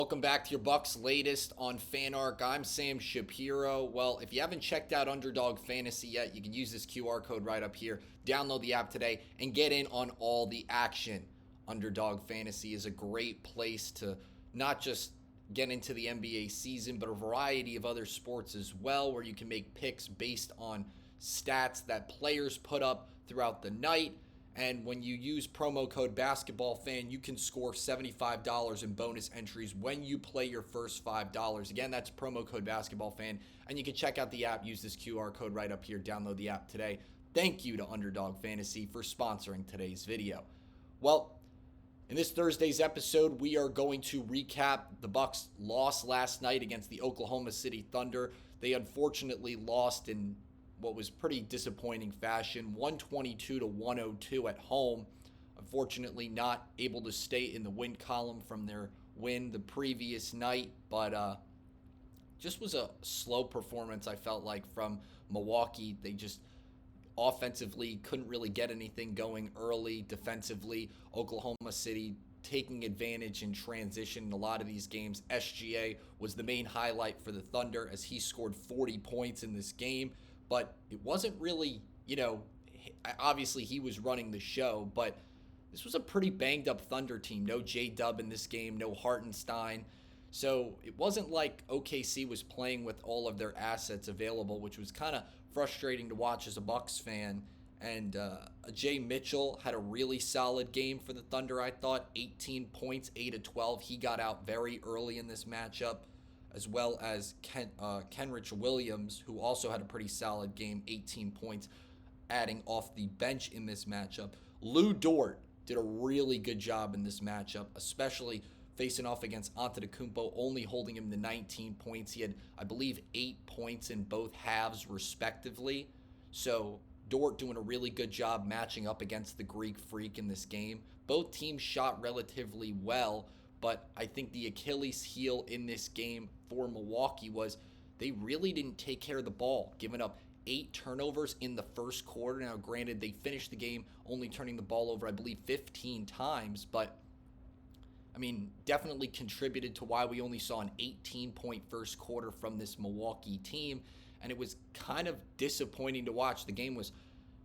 Welcome back to your Bucks latest on FanArc. I'm Sam Shapiro. Well, if you haven't checked out Underdog Fantasy yet, you can use this QR code right up here. Download the app today and get in on all the action. Underdog Fantasy is a great place to not just get into the NBA season, but a variety of other sports as well, where you can make picks based on stats that players put up throughout the night. And when you use promo code BasketballFan, you can score $75 in bonus entries when you play your first $5. Again, that's promo code BasketballFan. And you can check out the app. Use this QR code right up here. Download the app today. Thank you to Underdog Fantasy for sponsoring today's video. Well, in this Thursday's episode, we are going to recap the Bucks' loss last night against the Oklahoma City Thunder. They unfortunately lost in what was pretty disappointing fashion, 122 to 102 at home. Unfortunately, not able to stay in the win column from their win the previous night, but just was a slow performance, I felt like, from Milwaukee. They just offensively couldn't really get anything going early. Defensively, Oklahoma City taking advantage in transition in a lot of these games. SGA was the main highlight for the Thunder as he scored 40 points in this game. But it wasn't really, obviously he was running the show, but this was a pretty banged up Thunder team. No J-Dub in this game, no Hartenstein. So it wasn't like OKC was playing with all of their assets available, which was kind of frustrating to watch as a Bucks fan. And Jay Mitchell had a really solid game for the Thunder, I thought. 18 points, 8 of 12. He got out very early in this matchup, as well as Kenrich Williams, who also had a pretty solid game, 18 points, adding off the bench in this matchup. Lou Dort did a really good job in this matchup, especially facing off against Antetokounmpo, only holding him to 19 points. He had, I believe, 8 points in both halves, respectively. So Dort doing a really good job matching up against the Greek Freak in this game. Both teams shot relatively well, but I think the Achilles heel in this game for Milwaukee was they really didn't take care of the ball, giving up 8 turnovers in the first quarter. Now, granted, they finished the game only turning the ball over, I believe, 15 times, but definitely contributed to why we only saw an 18-point first quarter from this Milwaukee team, and it was kind of disappointing to watch. The game was,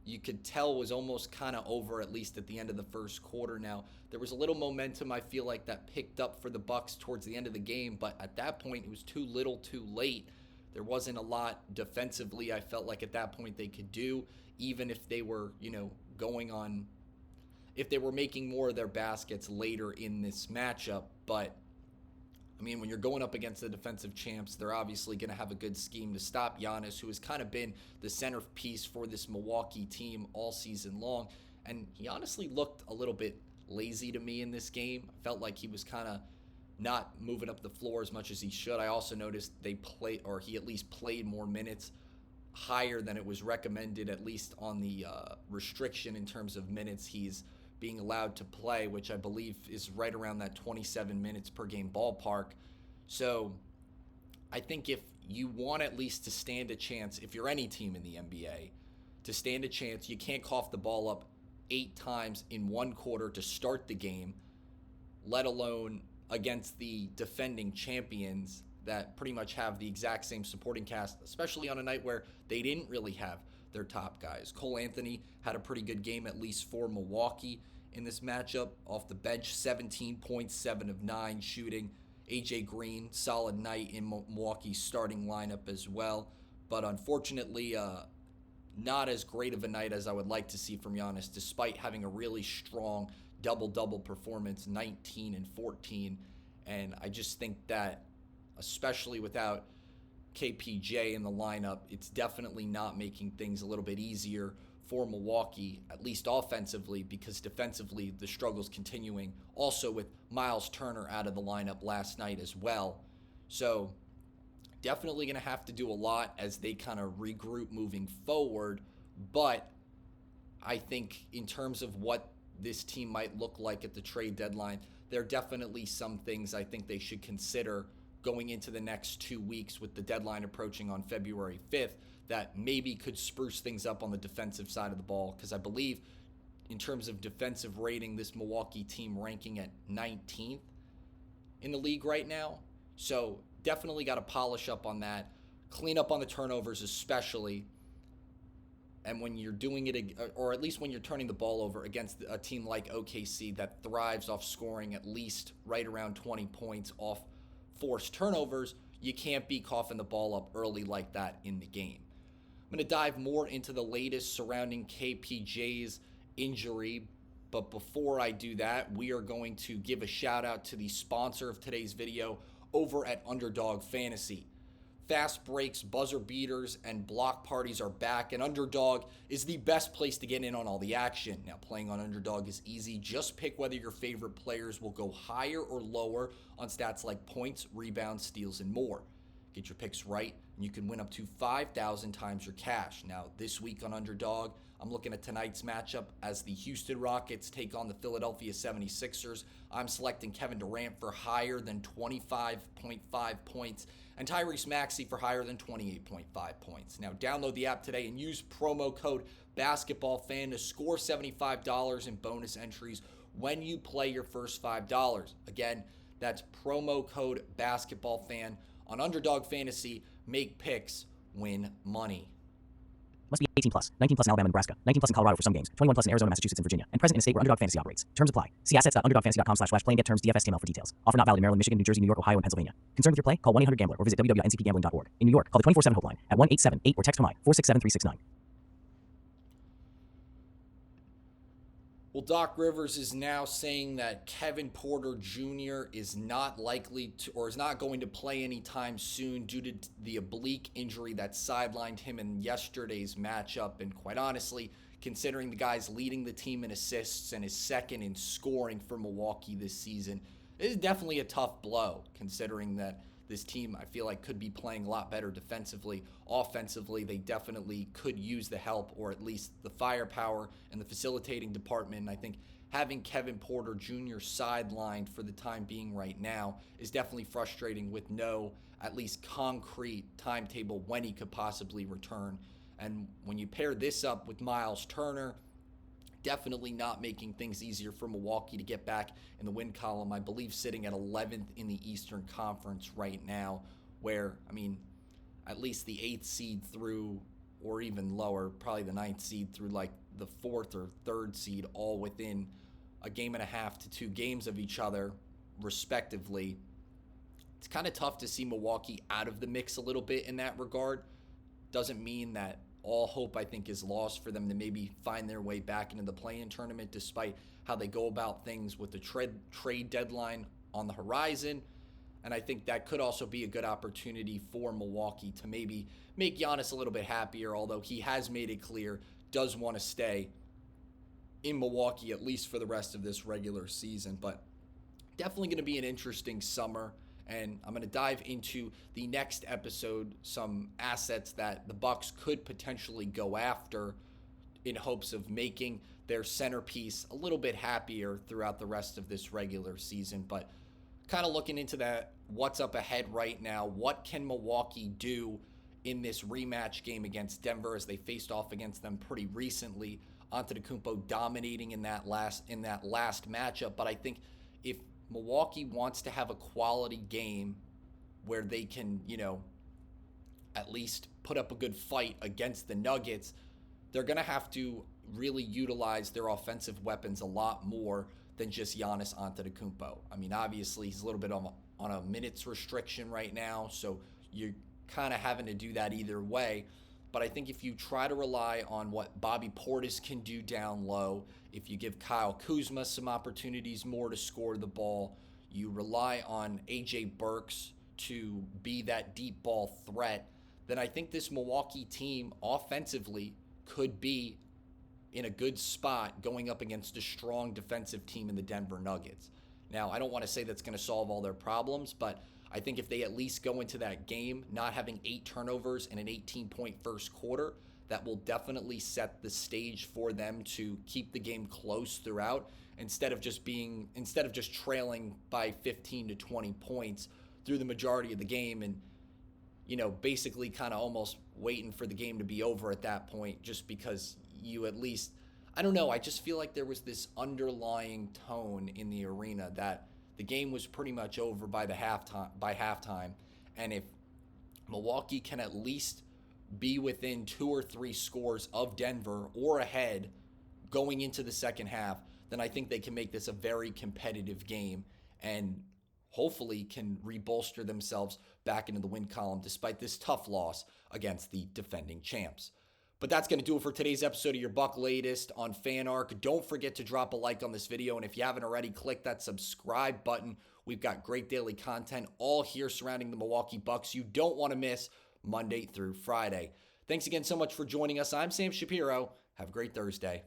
you could tell, was almost kind of over, at least at the end of the first quarter. Now, there was a little momentum, I feel like, that picked up for the Bucks towards the end of the game, but at that point, it was too little too late. There wasn't a lot defensively, I felt like, at that point they could do, even if they were, if they were making more of their baskets later in this matchup. But when you're going up against the defensive champs, they're obviously going to have a good scheme to stop Giannis, who has kind of been the centerpiece for this Milwaukee team all season long. And he honestly looked a little bit lazy to me in this game. I felt like he was kind of not moving up the floor as much as he should. I also noticed he at least played more minutes, higher than it was recommended, at least on the restriction in terms of minutes he's being allowed to play, which I believe is right around that 27 minutes per game ballpark. So I think if you want at least to stand a chance, if you're any team in the NBA, to stand a chance, you can't cough the ball up 8 times in one quarter to start the game, let alone against the defending champions that pretty much have the exact same supporting cast, especially on a night where they didn't really have their top guys. Cole Anthony had a pretty good game, at least for Milwaukee in this matchup. Off the bench, 17 points, 7 of 9 shooting. AJ Green, solid night in Milwaukee's starting lineup as well. But unfortunately, not as great of a night as I would like to see from Giannis, despite having a really strong double-double performance, 19 and 14. And I just think that, especially without KPJ in the lineup, it's definitely not making things a little bit easier for Milwaukee, at least offensively, because defensively the struggle's continuing. Also with Miles Turner out of the lineup last night as well. So definitely going to have to do a lot as they kind of regroup moving forward. But I think in terms of what this team might look like at the trade deadline, there are definitely some things I think they should consider going into the next 2 weeks with the deadline approaching on February 5th that maybe could spruce things up on the defensive side of the ball. Because I believe in terms of defensive rating, this Milwaukee team ranking at 19th in the league right now. So definitely got to polish up on that, clean up on the turnovers especially. And when you're doing it, or at least when you're turning the ball over against a team like OKC that thrives off scoring at least right around 20 points off forced turnovers, you can't be coughing the ball up early like that in the game. I'm going to dive more into the latest surrounding KPJ's injury. But before I do that, we are going to give a shout out to the sponsor of today's video over at Underdog Fantasy. Fast breaks, buzzer beaters, and block parties are back, and Underdog is the best place to get in on all the action. Now, playing on Underdog is easy. Just pick whether your favorite players will go higher or lower on stats like points, rebounds, steals, and more. Get your picks right, and you can win up to 5,000 times your cash. Now, this week on Underdog, I'm looking at tonight's matchup as the Houston Rockets take on the Philadelphia 76ers. I'm selecting Kevin Durant for higher than 25.5 points and Tyrese Maxey for higher than 28.5 points. Now, download the app today and use promo code BASKETBALLFAN to score $75 in bonus entries when you play your first $5. Again, that's promo code BASKETBALLFAN on Underdog Fantasy. Make picks, win money. Must be 18 plus. 19 plus in Alabama, Nebraska. 19 plus in Colorado for some games. 21 plus in Arizona, Massachusetts, and Virginia. And present in a state where Underdog Fantasy operates. Terms apply. See assets.underdogfantasy.com/play and get terms DFSTML for details. Offer not valid in Maryland, Michigan, New Jersey, New York, Ohio, and Pennsylvania. Concerned with your play? Call 1-800-GAMBLER or visit www.ncpgambling.org. In New York, call the 24/7 helpline at 1-878 or text HOMI 467-369. Well, Doc Rivers is now saying that Kevin Porter Jr. is not likely to, or is not going to play anytime soon due to the oblique injury that sidelined him in yesterday's matchup. And quite honestly, considering the guy's leading the team in assists and is second in scoring for Milwaukee this season, it is definitely a tough blow, considering that this team, I feel like, could be playing a lot better defensively. Offensively, they definitely could use the help, or at least the firepower and the facilitating department. And I think having Kevin Porter Jr. sidelined for the time being right now is definitely frustrating, with no at least concrete timetable when he could possibly return. And when you pair this up with Miles Turner, definitely not making things easier for Milwaukee to get back in the win column. I believe sitting at 11th in the Eastern Conference right now, where, I mean, at least the 8th seed through, or even lower, probably the 9th seed through like the 4th or 3rd seed, all within a game and a half to 2 games of each other, respectively. It's kind of tough to see Milwaukee out of the mix a little bit in that regard. Doesn't mean that all hope, I think, is lost for them to maybe find their way back into the play-in tournament, despite how they go about things with the trade deadline on the horizon. And I think that could also be a good opportunity for Milwaukee to maybe make Giannis a little bit happier, although he has made it clear does want to stay in Milwaukee at least for the rest of this regular season. But definitely going to be an interesting summer. And I'm going to dive into the next episode some assets that the Bucks could potentially go after in hopes of making their centerpiece a little bit happier throughout the rest of this regular season. But kind of looking into that, what's up ahead right now, what can Milwaukee do in this rematch game against Denver, as they faced off against them pretty recently. Antetokounmpo dominating in that last matchup. But I think if Milwaukee wants to have a quality game where they can, at least put up a good fight against the Nuggets, they're going to have to really utilize their offensive weapons a lot more than just Giannis Antetokounmpo. I mean, obviously, he's a little bit on a minutes restriction right now, so you're kind of having to do that either way. But I think if you try to rely on what Bobby Portis can do down low, if you give Kyle Kuzma some opportunities more to score the ball, you rely on AJ Burks to be that deep ball threat, then I think this Milwaukee team offensively could be in a good spot going up against a strong defensive team in the Denver Nuggets. Now, I don't want to say that's going to solve all their problems, but I think if they at least go into that game not having 8 turnovers in an 18-point first quarter, that will definitely set the stage for them to keep the game close throughout instead of just trailing by 15 to 20 points through the majority of the game and basically kind of almost waiting for the game to be over at that point, just because you at least, I don't know, I just feel like there was this underlying tone in the arena that the game was pretty much over by halftime. And if Milwaukee can at least be within 2 or 3 scores of Denver or ahead going into the second half, then I think they can make this a very competitive game and hopefully can rebolster themselves back into the win column despite this tough loss against the defending champs. But that's going to do it for today's episode of your Buck Latest on FanArc. Don't forget to drop a like on this video, and if you haven't already, click that subscribe button. We've got great daily content all here surrounding the Milwaukee Bucks you don't want to miss Monday through Friday. Thanks again so much for joining us. I'm Sam Shapiro. Have a great Thursday.